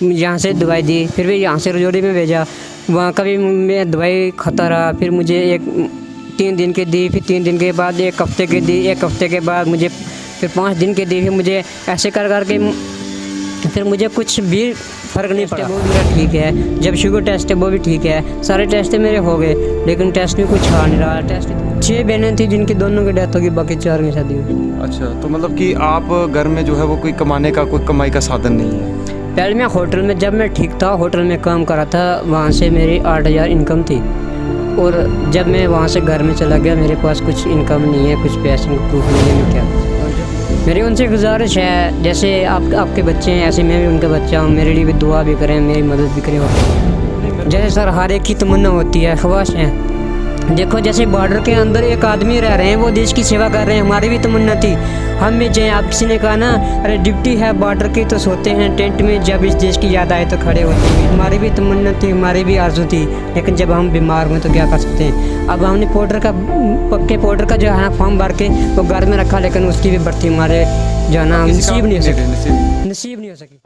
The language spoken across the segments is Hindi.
यहाँ से दवाई दी, फिर भी यहाँ से रजौरी में भेजा। वहाँ का भी मैं दवाई खाता रहा। फिर मुझे 3 दिन की दी, फिर 3 दिन के बाद 1 हफ्ते की दी, 1 हफ्ते के बाद मुझे फिर 5 दिन की दी। फिर मुझे ऐसे कर के फिर मुझे कुछ भी फ़र्क नहीं पड़ा। वो मेरा ठीक है। जब शुगर टेस्ट है वो भी ठीक है, सारे टेस्ट मेरे हो गए, लेकिन टेस्ट में कुछ आ नहीं रहा। टेस्ट 6 बहनें थी जिनकी दोनों की डेथ होगी, बाकी 4 की शादी हुई। अच्छा, तो मतलब कि आप घर में जो है वो कोई कमाने का कोई कमाई का साधन नहीं है? पहले मैं होटल में, जब मैं ठीक था होटल में काम करा था, वहाँ से मेरी 8000 इनकम थी। और जब मैं वहाँ से घर में चला गया, मेरे पास कुछ इनकम नहीं है, कुछ पैसे का प्रूफ नहीं है। मैं क्या मेरी उनसे गुजारिश है, जैसे आपके बच्चे हैं ऐसे मैं भी उनका बच्चा हूँ, मेरे लिए भी दुआ भी करें, मेरी मदद भी करें। जैसे सर हर एक की तमन्ना होती है, ख्वाहिश है। देखो जैसे बॉर्डर के अंदर एक आदमी रह रहे हैं, वो देश की सेवा कर रहे हैं, हमारी भी तमन्ना थी हम में जाए। आप किसी ने कहा ना, अरे ड्यूटी है बॉर्डर की तो सोते हैं टेंट में, जब इस देश की याद आए तो खड़े होते हैं। हमारी भी तमन्ना थी, हमारी भी आरज़ू थी, लेकिन जब हम बीमार हुए तो क्या कर सकते हैं। अब हमने पक्के पोर्टर का जो है फॉर्म भर के वो घर में रखा, लेकिन उसकी भी भर्ती हमारे जो है ना नसीब नहीं हो सकी।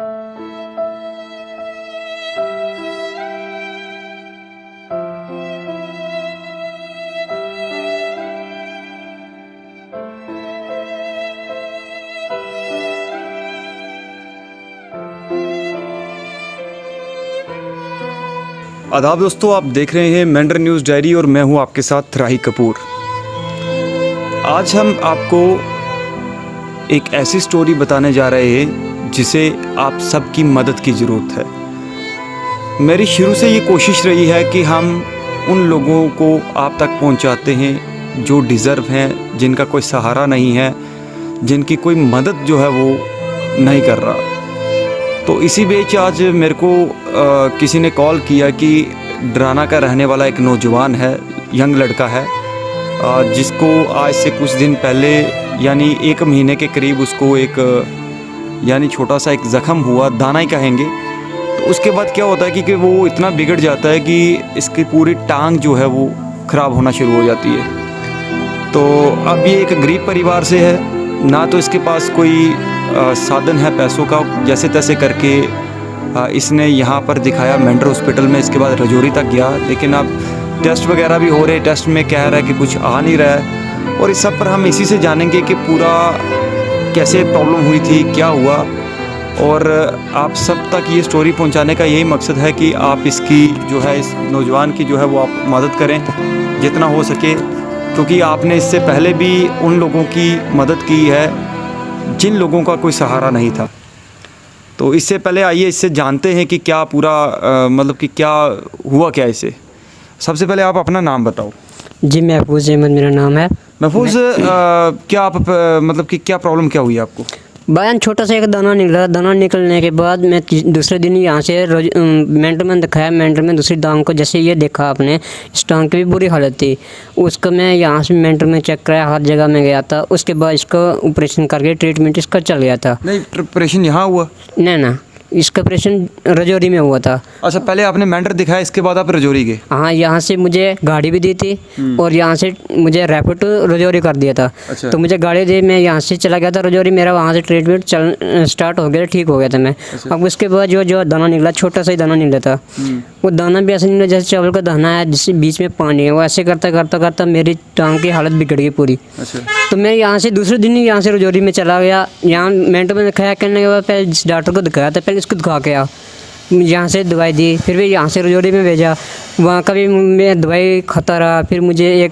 आदाब दोस्तों, आप देख रहे हैं मेंढर न्यूज़ डायरी और मैं हूं आपके साथ राही कपूर। आज हम आपको एक ऐसी स्टोरी बताने जा रहे हैं जिसे आप सबकी मदद की ज़रूरत है। मेरी शुरू से ये कोशिश रही है कि हम उन लोगों को आप तक पहुंचाते हैं जो डिज़र्व हैं, जिनका कोई सहारा नहीं है, जिनकी कोई मदद जो है वो नहीं कर रहा। तो इसी बीच आज मेरे को किसी ने कॉल किया कि डराना का रहने वाला एक नौजवान है, यंग लड़का है, जिसको आज से कुछ दिन पहले यानी 1 महीने के करीब उसको एक यानी छोटा सा एक ज़ख़म हुआ, दाना ही कहेंगे। तो उसके बाद क्या होता है कि वो इतना बिगड़ जाता है कि इसकी पूरी टांग जो है वो ख़राब होना शुरू हो जाती है। तो अब ये एक गरीब परिवार से है, ना तो इसके पास कोई साधन है पैसों का, जैसे तैसे करके इसने यहाँ पर दिखाया मेंढर हॉस्पिटल में, इसके बाद रजौरी तक गया, लेकिन अब टेस्ट वगैरह भी हो रहे, टेस्ट में कह रहा है कि कुछ आ नहीं रहा है। और इस सब पर हम इसी से जानेंगे कि पूरा कैसे प्रॉब्लम हुई थी, क्या हुआ, और आप सब तक ये स्टोरी पहुँचाने का यही मकसद है कि आप इसकी जो है, इस नौजवान की जो है वो आप मदद करें जितना हो सके, क्योंकि आपने इससे पहले भी उन लोगों की मदद की है जिन लोगों का कोई सहारा नहीं था। तो इससे पहले आइए इससे जानते हैं कि क्या पूरा मतलब कि क्या हुआ क्या इसे। सबसे पहले आप अपना नाम बताओ। जी महफूज अहमद मेरा नाम है। महफूज, क्या आप मतलब कि क्या प्रॉब्लम क्या हुई आपको? बयान छोटा सा एक दाना निकला, दाना निकलने के बाद मैं दूसरे दिन यहाँ से मेंटर में दिखाया। मेंटर में दूसरी टांग को जैसे ये देखा आपने, इस टांग की भी बुरी हालत थी। उसको मैं यहाँ से मेंटर में चेक कराया, हर जगह में गया था। उसके बाद इसका ऑपरेशन करके ट्रीटमेंट इसका चल गया था। नहीं, ऑपरेशन यहाँ हुआ? नहीं ना, इसका ऑपरेशन रजौरी में हुआ था। अच्छा, पहले आपने मेंढर दिखाया, इसके बाद आप रजौरी गए? हाँ, यहाँ से मुझे गाड़ी भी दी थी और यहाँ से मुझे रैपिड टू रजौरी कर दिया था। अच्छा। तो मुझे गाड़ी दी, मैं यहाँ से चला गया था रजौरी, मेरा वहाँ से ट्रीटमेंट स्टार्ट हो गया, ठीक हो गया था मैं। अच्छा। अब उसके बाद जो दाना निकला, छोटा सा ही दाना निकला था, वो दाना भी ऐसे निकला जैसे चावल का दाना है जिससे बीच में पानी है। वो ऐसे करता करता करता मेरी टांग की हालत बिगड़ गई पूरी। अच्छा। तो मैं यहाँ से दूसरे दिन ही यहाँ से रजौरी में चला गया। यहाँ मेंटर में दिखाया, करने के बाद पहले जिस डॉक्टर को दिखाया था, पहले इसको दिखा के आ, यहाँ से दवाई दी, फिर भी यहाँ से रजौरी में भेजा। वहाँ का भी मैं दवाई खाता रहा। फिर मुझे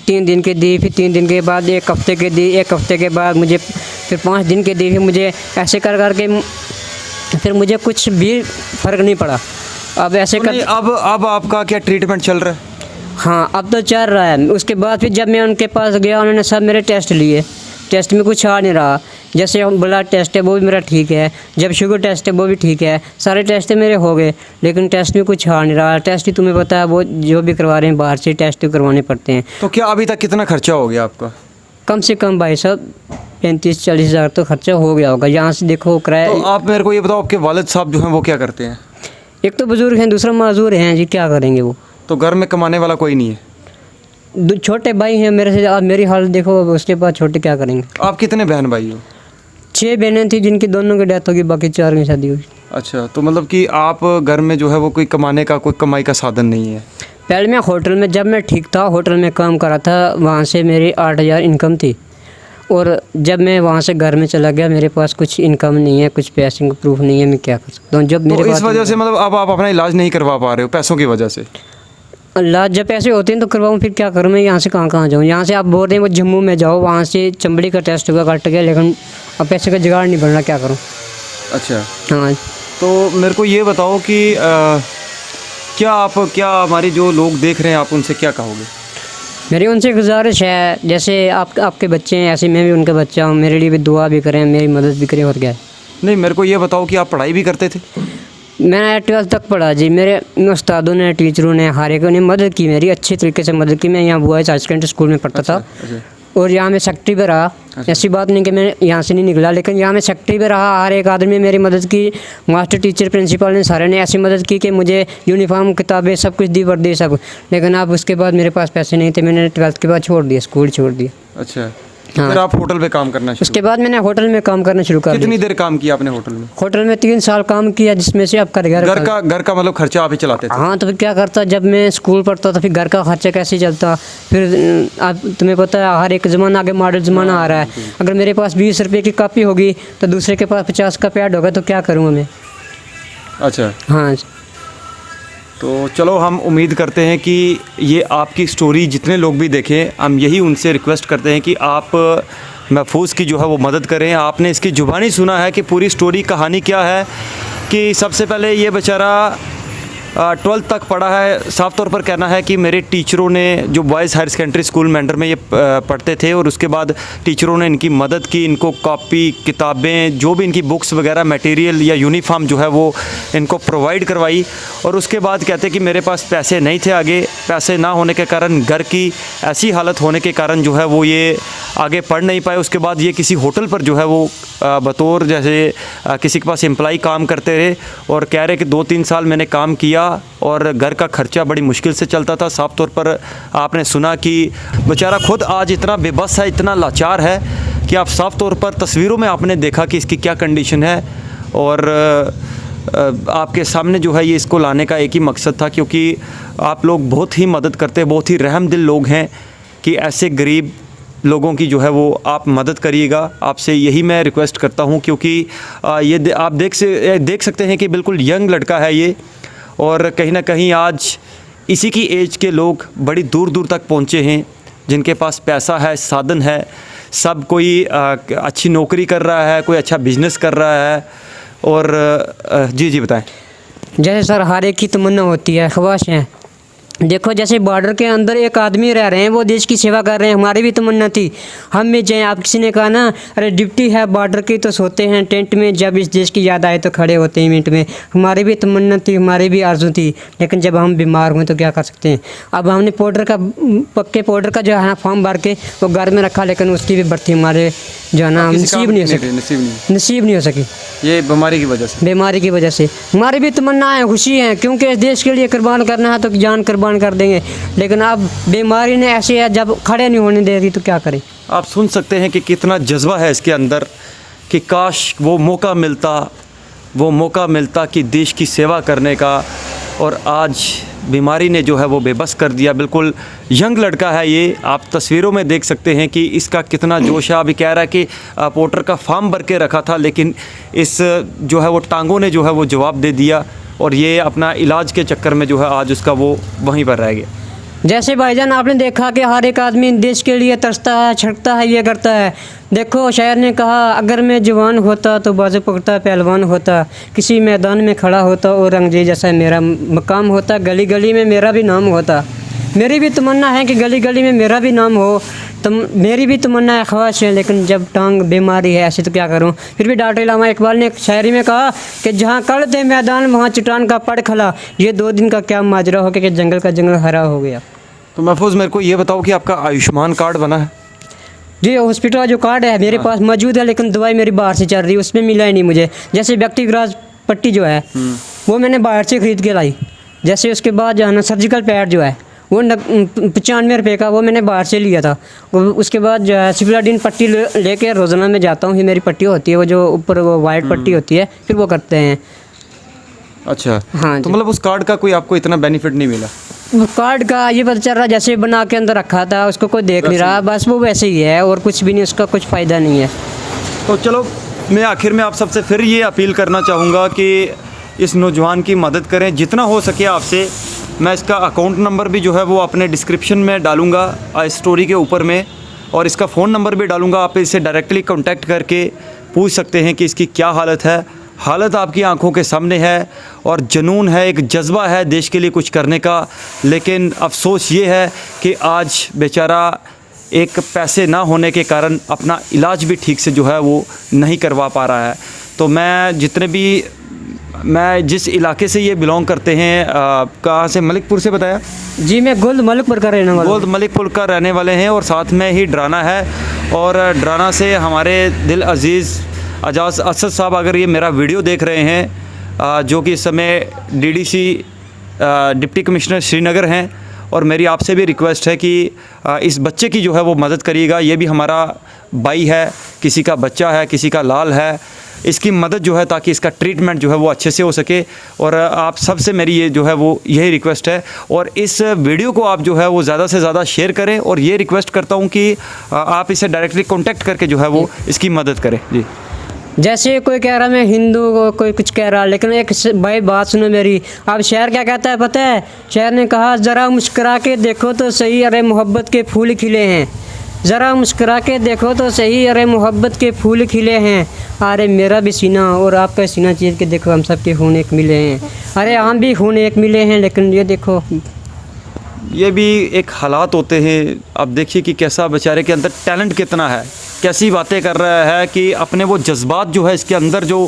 3 दिन की दी, फिर 3 दिन के बाद 1 हफ्ते की दी, 1 हफ्ते के बाद मुझे फिर 5 दिन की दी। फिर मुझे ऐसे कर के फिर मुझे कुछ भी फ़र्क नहीं पड़ा। अब ऐसे तो अब आपका क्या ट्रीटमेंट चल रहा है? हाँ, अब तो चल रहा है। उसके बाद फिर जब मैं उनके पास गया, उन्होंने सब मेरे टेस्ट लिए, टेस्ट में कुछ आ नहीं रहा। जैसे ब्लड टेस्ट है वो भी मेरा ठीक है, जब शुगर टेस्ट है वो भी ठीक है, सारे टेस्ट मेरे हो गए, लेकिन टेस्ट में कुछ आ नहीं रहा। टेस्ट ही तुम्हें पता है, वो जो भी करवा रहे हैं बाहर से टेस्ट करवाने पड़ते हैं। तो क्या अभी तक कितना खर्चा हो गया आपका? कम से कम भाई साहब 35-40 हज़ार तो खर्चा हो गया होगा। यहाँ से देखो किराया। तो आप मेरे को ये बताओ, आपके वालिद साहब जो हैं वो क्या करते हैं? एक तो बुज़ुर्ग हैं, दूसरा माजूर हैं जी, क्या करेंगे वो। तो घर में कमाने वाला कोई नहीं है? छोटे भाई हैं मेरे से। आप मेरी हालत देखो, उसके बाद छोटे क्या करेंगे। आप कितने बहन भाई हो? 6 बहनें थी जिनकी दोनों की डेथ होगी, बाकी 4 की शादी हुई। अच्छा, तो मतलब कि आप घर में जो है वो कोई कमाने का कोई कमाई का साधन नहीं है? पहले मैं होटल में, जब मैं ठीक था होटल में काम करा था, वहाँ से मेरी 8,000 इनकम थी। और जब मैं वहाँ से घर में चला गया, मेरे पास कुछ इनकम नहीं है, कुछ पैसे का प्रूफ नहीं है, मैं क्या कर सकता हूँ। जब तो मेरे इस वजह से मतलब अब आप अपना इलाज नहीं करवा पा रहे हो पैसों की वजह से? अल्लाह, जब पैसे होते हैं तो करवाऊँ, फिर क्या करूँ मैं? यहाँ से कहाँ जाऊँ? यहाँ से आप बोल रहे हैं वो जम्मू में जाओ, वहाँ से चमड़ी का टेस्ट हुआ, कट गया, लेकिन अब पैसे का जुगाड़ नहीं बन रहा, क्या करूँ? अच्छा, हाँ। तो मेरे को ये बताओ कि क्या हमारे जो लोग देख रहे हैं, आप उनसे क्या कहोगे? मेरी उनसे गुजारिश है, जैसे आपके बच्चे हैं ऐसे मैं भी उनका बच्चा हूँ, मेरे लिए भी दुआ भी करें, मेरी मदद भी करें, और क्या है। नहीं, मेरे को ये बताओ कि आप पढ़ाई भी करते थे? मैंने 12th तक पढ़ा जी। मेरे उस्तादों ने, टीचरों ने, हर एक ने मदद की, मेरी अच्छी तरीके से मदद की। मैं यहाँ बॉयज़ हायर सेकेंडरी स्कूल में पढ़ता था। अच्छा। और यहाँ मैं सेक्रेटरी भी रहा। ऐसी बात नहीं कि मैं यहाँ से नहीं निकला, लेकिन यहाँ मैं सेक्रेटरी भी रहा। हर एक आदमी ने मेरी मदद की, मास्टर, टीचर, प्रिंसिपल ने, सारे ने ऐसी मदद की कि मुझे यूनिफॉर्म, किताबें सब कुछ दी, वर्दी सब। लेकिन अब उसके बाद मेरे पास पैसे नहीं थे, मैंने 12th के बाद छोड़ दिया, स्कूल छोड़ दिया। अच्छा, हाँ। फिर आप होटल पे काम करना शुरू? उसके बाद मैंने होटल में काम करना शुरू कर दिया। कितनी देर काम किया आपने होटल में? होटल में 3 साल काम किया, जिसमें से अब घर का मतलब खर्चा आप ही चलाते थे? हाँ, तो फिर क्या करता, जब मैं स्कूल पढ़ता था फिर घर का खर्चा कैसे चलता? फिर अब तुम्हें पता है हर एक ज़माना आगे मॉडल ज़माना आ रहा है। अगर मेरे पास 20 रुपये की कॉपी होगी तो दूसरे के पास 50 का पैड होगा, तो क्या करूँगा मैं? अच्छा, हाँ। तो चलो, हम उम्मीद करते हैं कि ये आपकी स्टोरी जितने लोग भी देखें, हम यही उनसे रिक्वेस्ट करते हैं कि आप महफूज की जो है वो मदद करें। आपने इसकी ज़ुबानी सुना है कि पूरी स्टोरी कहानी क्या है, कि सबसे पहले ये बेचारा 12th तक पढ़ा है। साफ तौर पर कहना है कि मेरे टीचरों ने, जो boys higher secondary school Mendhar में ये पढ़ते थे, और उसके बाद टीचरों ने इनकी मदद की, इनको कॉपी, किताबें, जो भी इनकी बुक्स वगैरह मटेरियल या यूनिफॉर्म जो है वो इनको प्रोवाइड करवाई। और उसके बाद कहते कि मेरे पास पैसे नहीं थे, आगे पैसे ना होने के कारण, घर की ऐसी हालत होने के कारण जो है वो ये आगे पढ़ नहीं पाए। उसके बाद ये किसी होटल पर जो है वो बतौर जैसे किसी के पास एम्प्लॉई काम करते रहे, और कह रहे कि 2-3 साल मैंने काम किया और घर का खर्चा बड़ी मुश्किल से चलता था। साफ तौर पर आपने सुना कि बेचारा खुद आज इतना बेबस है, इतना लाचार है कि आप साफ तौर पर तस्वीरों में आपने देखा कि इसकी क्या कंडीशन है। और आपके सामने जो है ये इसको लाने का एक ही मकसद था, क्योंकि आप लोग बहुत ही मदद करते, बहुत ही रहमदिल लोग हैं, कि ऐसे गरीब लोगों की जो है वो आप मदद करिएगा। आपसे यही मैं रिक्वेस्ट करता हूं, क्योंकि ये आप देख सकते हैं कि बिल्कुल यंग लड़का है ये, और कहीं ना कहीं आज इसी की एज के लोग बड़ी दूर दूर तक पहुंचे हैं, जिनके पास पैसा है, साधन है, सब कोई अच्छी नौकरी कर रहा है, कोई अच्छा बिजनेस कर रहा है। और जी बताएं। जैसे सर हर एक की तमन्ना होती है, ख्वाहिश है। देखो, जैसे बॉर्डर के अंदर एक आदमी रह रहे हैं, वो देश की सेवा कर रहे हैं, हमारी भी तमन्ना थी हम भी जाएँ। आप किसी ने कहा ना, अरे ड्यूटी है बॉर्डर की तो सोते हैं टेंट में, जब इस देश की याद आए तो खड़े होते हैं मिनट में। हमारी भी तमन्ना थी, हमारी भी आरज़ू थी, लेकिन जब हम बीमार हुए तो क्या कर सकते हैं? अब हमने पक्के पाउडर का जो है ना फॉर्म भर के वो घर में रखा, लेकिन उसकी भी भर्ती हमारे जो है ना नसीब नहीं हो सकी। ये बीमारी की वजह से हमारी भी तमन्नाएं, खुशी हैं, क्योंकि इस देश के लिए कुर्बान करना है तो जान कुर्बान कर देंगे। लेकिन अब बीमारी ने ऐसी है, जब खड़े नहीं होने दे रही तो क्या करें? आप सुन सकते हैं कि कितना जज्बा है इसके अंदर, कि काश वो मौका मिलता कि देश की सेवा करने का, और आज बीमारी ने जो है वो बेबस कर दिया। बिल्कुल यंग लड़का है ये, आप तस्वीरों में देख सकते हैं कि इसका कितना जोश है। अभी कह रहा है कि पोर्टर का फॉर्म भर के रखा था, लेकिन इस जो है वो टांगों ने जो है वो जवाब दे दिया, और ये अपना इलाज के चक्कर में जो है आज उसका वो वहीं पर रह गया। जैसे भाईजान आपने देखा कि हर एक आदमी देश के लिए तरसता है, छटता है, ये करता है। देखो, शायर ने कहा, अगर मैं जवान होता तो बाजू पकड़ता पहलवान होता, किसी मैदान में खड़ा होता और रंगजे जैसा मेरा मकाम होता, गली गली में मेरा भी नाम होता। मेरी भी तमन्ना है कि गली गली में मेरा भी नाम हो, मेरी भी तमन्ना है, ख्वाहिश है, लेकिन जब टांग बीमारी है ऐसे तो क्या करूं? फिर भी डॉक्टर इलामा इकबाल ने एक शायरी में कहा कि जहां कड़ थे मैदान वहां चट्टान का पड़ खला, ये 2 दिन का क्या माजरा हो गया कि जंगल का जंगल हरा हो गया। तो महफूज, मेरे को ये बताओ कि आपका आयुष्मान कार्ड बना है? जी, हॉस्पिटल का जो कार्ड है मेरे पास मौजूद है, लेकिन दवाई मेरी बाहर से चल रही है, उसमें मिला ही नहीं मुझे। जैसे व्यक्तिगत पट्टी जो है वो मैंने बाहर से ख़रीद के लाई। जैसे उसके बाद जो है ना सर्जिकल पैड जो है वो 95 रुपये का, वो मैंने बाहर से लिया था। उसके बाद जो है सिप्लाडीन पट्टी लेके रोज़ाना में जाता हूँ, फिर मेरी पट्टी होती है वो जो ऊपर वो वाइट पट्टी होती है, फिर वो करते हैं। अच्छा, हाँ तो जी। मतलब उस कार्ड का कोई आपको इतना बेनिफिट नहीं मिला? वो कार्ड का ये पता चल रहा जैसे बना के अंदर रखा था, उसको कोई देख नहीं रहा, बस वो वैसे ही है और कुछ भी नहीं, उसका कुछ फ़ायदा नहीं है। तो चलो, मैं आखिर में आप सबसे फिर ये अपील करना चाहूँगा कि इस नौजवान की मदद करें जितना हो सके आपसे। मैं इसका अकाउंट नंबर भी जो है वो अपने डिस्क्रिप्शन में डालूँगा स्टोरी के ऊपर में, और इसका फ़ोन नंबर भी डालूँगा। आप इससे डायरेक्टली कांटेक्ट करके पूछ सकते हैं कि इसकी क्या हालत है। हालत आपकी आंखों के सामने है और जुनून है, एक जज्बा है देश के लिए कुछ करने का। लेकिन अफसोस ये है कि आज बेचारा एक पैसे ना होने के कारण अपना इलाज भी ठीक से जो है वो नहीं करवा पा रहा है। तो मैं जिस इलाके से ये बिलोंग करते हैं, कहाँ से, मलिकपुर से बताया जी, मैं गोल्ड मलिकपुर का रहने वाला हूँ। गोल्ड मलिकपुर का रहने वाले हैं, और साथ में ही डराना है। और डराना से हमारे दिल अजीज़ अजाज असद साहब अगर ये मेरा वीडियो देख रहे हैं, जो कि इस समय डीडीसी डिप्टी कमिश्नर श्रीनगर हैं, और मेरी आपसे भी रिक्वेस्ट है कि इस बच्चे की जो है वो मदद करिएगा। ये भी हमारा भाई है, किसी का बच्चा है, किसी का लाल है। इसकी मदद जो है ताकि इसका ट्रीटमेंट जो है वो अच्छे से हो सके। और आप सबसे मेरी ये जो है वो यही रिक्वेस्ट है, और इस वीडियो को आप जो है वो ज़्यादा से ज़्यादा शेयर करें। और ये रिक्वेस्ट करता हूँ कि आप इसे डायरेक्टली कॉन्टैक्ट करके जो है वो इसकी मदद करें। जी, जैसे कोई कह रहा मैं हिंदू, कोई कुछ कह रहा, लेकिन एक भाई बात सुनो मेरी। अब शेर क्या कहता है पता है? शेर ने कहा ज़रा मुस्कुरा के देखो तो सही, अरे मोहब्बत के फूल खिले हैं। ज़रा मुस्कुरा के देखो तो सही, अरे मोहब्बत के फूल खिले हैं। अरे मेरा भी सीना और आपका सीना चीर के देखो, हम सब के खून एक मिले हैं। अरे हम भी खून एक मिले हैं, लेकिन ये देखो। ये भी एक हालात होते हैं। अब देखिए कि कैसा बेचारे के अंदर टैलेंट कितना है, कैसी बातें कर रहा है कि अपने वो जज्बात जो है इसके अंदर जो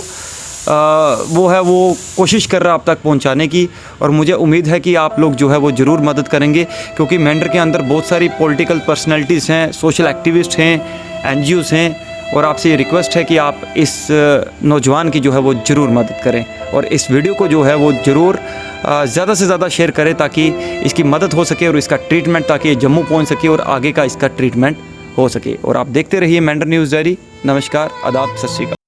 वो है वो कोशिश कर रहा है आप तक पहुंचाने की। और मुझे उम्मीद है कि आप लोग जो है वो ज़रूर मदद करेंगे, क्योंकि मेंढर के अंदर बहुत सारी पॉलिटिकल पर्सनैलिटीज़ हैं, सोशल एक्टिविस्ट हैं, NGOs हैं। और आपसे ये रिक्वेस्ट है कि आप इस नौजवान की जो है वो ज़रूर मदद करें, और इस वीडियो को जो है वो ज़रूर ज़्यादा से ज़्यादा शेयर करें ताकि इसकी मदद हो सके और इसका ट्रीटमेंट, ताकि ये जम्मू पहुंच सके और आगे का इसका ट्रीटमेंट हो सके। और आप देखते रहिए मेंढर न्यूज़ डायरी। नमस्कार, आदाब, सत श्री अकाल।